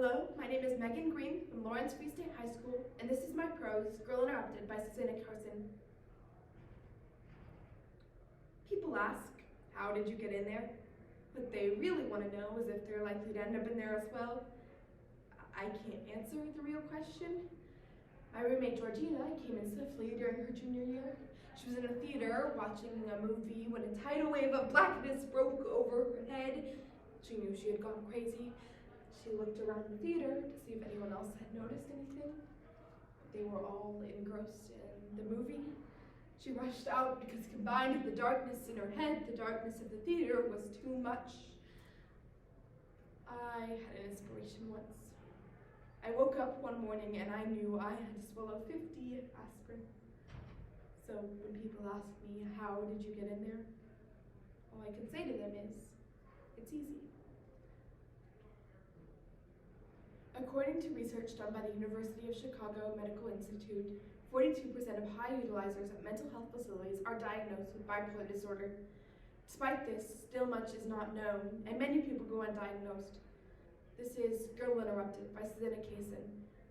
Hello, my name is Megan Green from Lawrence Free State High School, and this is my prose, Girl Interrupted by Susanna Kaysen. People ask, how did you get in there? What they really want to know is if they're likely to end up in there as well. I can't answer the real question. My roommate Georgina came in swiftly during her junior year. She was in a theater watching a movie when a tidal wave of blackness broke over her head. She knew she had gone crazy. She looked around the theater to see if anyone else had noticed anything. They were all engrossed in the movie. She rushed out because combined with the darkness in her head, the darkness of the theater was too much. I had an inspiration once. I woke up one morning and I knew I had to swallow 50 aspirin. So when people ask me, how did you get in there? All I can say to them is, it's easy. According to research done by the University of Chicago Medical Institute, 42% of high utilizers at mental health facilities are diagnosed with bipolar disorder. Despite this, still much is not known, and many people go undiagnosed. This is Girl Interrupted by Susanna Kaysen,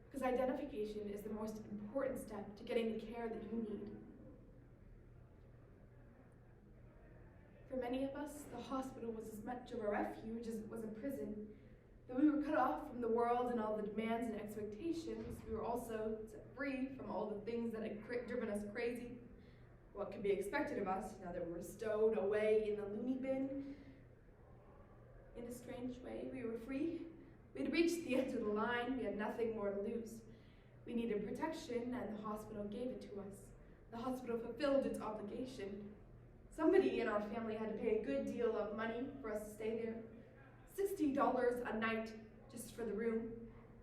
because identification is the most important step to getting the care that you need. For many of us, the hospital was as much of a refuge as it was a prison. Though we were cut off from the world and all the demands and expectations, we were also set free from all the things that had driven us crazy. What could be expected of us now that we were stowed away in the loony bin? In a strange way, we were free. We had reached the end of the line. We had nothing more to lose. We needed protection, and the hospital gave it to us. The hospital fulfilled its obligation. Somebody in our family had to pay a good deal of money for us to stay there. $60 a night just for the room.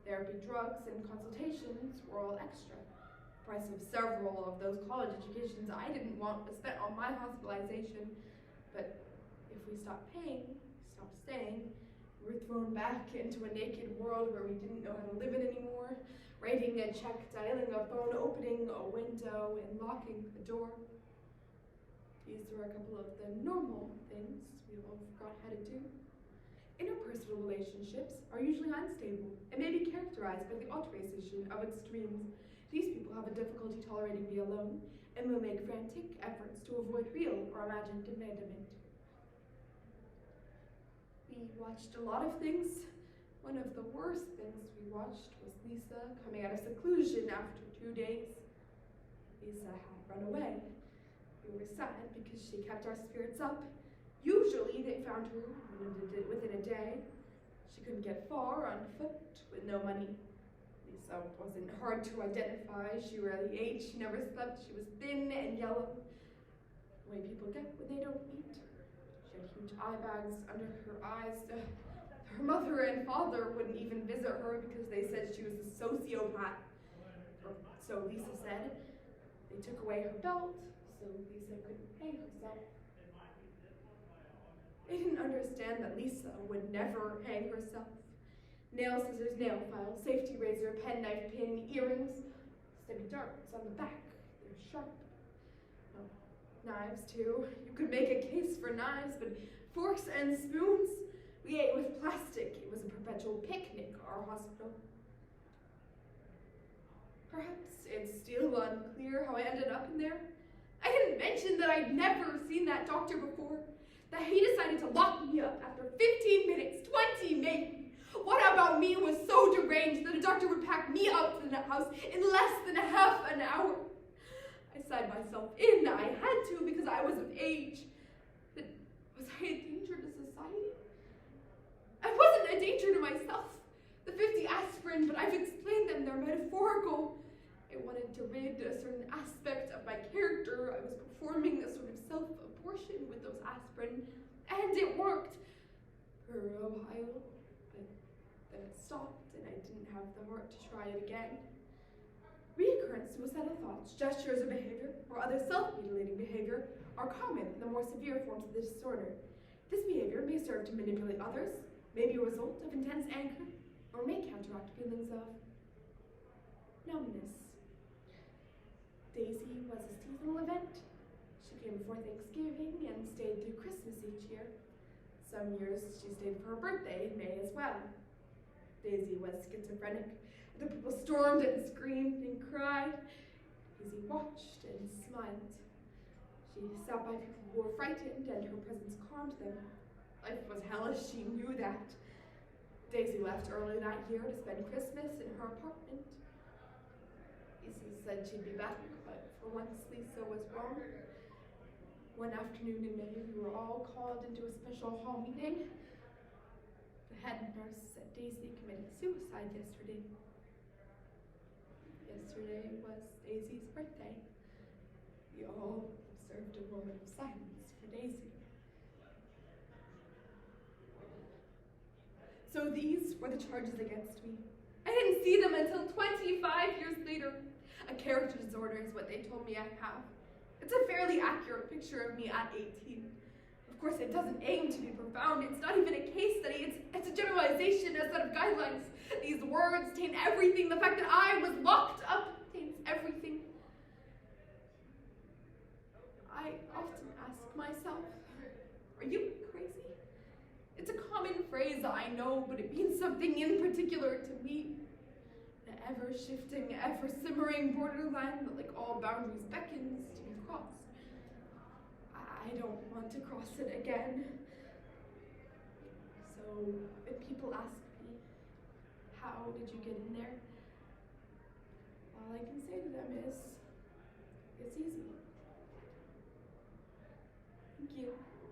Therapy, drugs, and consultations were all extra. The price of several of those college educations I didn't want was spent on my hospitalization. But if we stopped paying, stopped staying, we were thrown back into a naked world where we didn't know how to live in anymore, writing a check, dialing a phone, opening a window, and locking a door. These were a couple of the normal things we all forgot how to do. Interpersonal relationships are usually unstable and may be characterized by the altruism of extremes. These people have a difficulty tolerating being alone and will make frantic efforts to avoid real or imagined abandonment. We watched a lot of things. One of the worst things we watched was Lisa coming out of seclusion after 2 days. Lisa had run away. We were sad because she kept our spirits up. Usually they found her within a day. She couldn't get far on foot with no money. Lisa wasn't hard to identify. She rarely ate, she never slept, she was thin and yellow. The way people get when they don't eat. She had huge eye bags under her eyes. Her mother and father wouldn't even visit her because they said she was a sociopath. Or so Lisa said. They took away her belt, so Lisa couldn't hang herself. They didn't understand that Lisa would never hang herself. Nail scissors, nail file, safety razor, penknife, pin, earrings, steady darts on the back. They're sharp. Oh, knives too. You could make a case for knives, but forks and spoons? We ate with plastic. It was a perpetual picnic, our hospital. Perhaps it's still unclear how I ended up in there. I didn't mention that I'd never seen that doctor before. That he decided to lock me up after 15 minutes, 20 maybe. What about me was so deranged that a doctor would pack me up to the house in less than half an hour? I signed myself in. I had to because I was of age. But was I a danger to society? I wasn't a danger to myself. The 50 aspirin, but I've explained them, they're metaphorical. I wanted to rid a certain aspect of my character. I was performing a sort of self-abortion with those aspirin, and it worked for a while, but then it stopped, and I didn't have the heart to try it again. Recurrent suicidal thoughts, gestures of behavior, or other self-mutilating behavior are common in the more severe forms of the disorder. This behavior may serve to manipulate others, may be a result of intense anger, or may counteract feelings of numbness. Daisy was a seasonal event. She came before Thanksgiving and stayed through Christmas each year. Some years she stayed for her birthday in May as well. Daisy was schizophrenic. The people stormed and screamed and cried. Daisy watched and smiled. She sat by people who were frightened, and her presence calmed them. Life was hellish, she knew that. Daisy left early that year to spend Christmas in her apartment. Lisa said she'd be back, but for once Lisa was wrong. One afternoon in May, we were all called into a special hall meeting. The head nurse said Daisy committed suicide yesterday. Yesterday was Daisy's birthday. We all observed a moment of silence for Daisy. So these were the charges against me. I didn't see them until 25 years later. A character disorder is what they told me I have. It's a fairly accurate picture of me at 18. Of course, it doesn't aim to be profound. It's not even a case study. It's a generalization, a set of guidelines. These words taint everything. The fact that I was locked up taints everything. I often ask myself, are you crazy? It's a common phrase, I know, but it means something in particular to me. An ever-shifting, ever-simmering borderline that, like all boundaries, beckons to be crossed. I don't want to cross it again. So when people ask me, how did you get in there? All I can say to them is, it's easy. Thank you.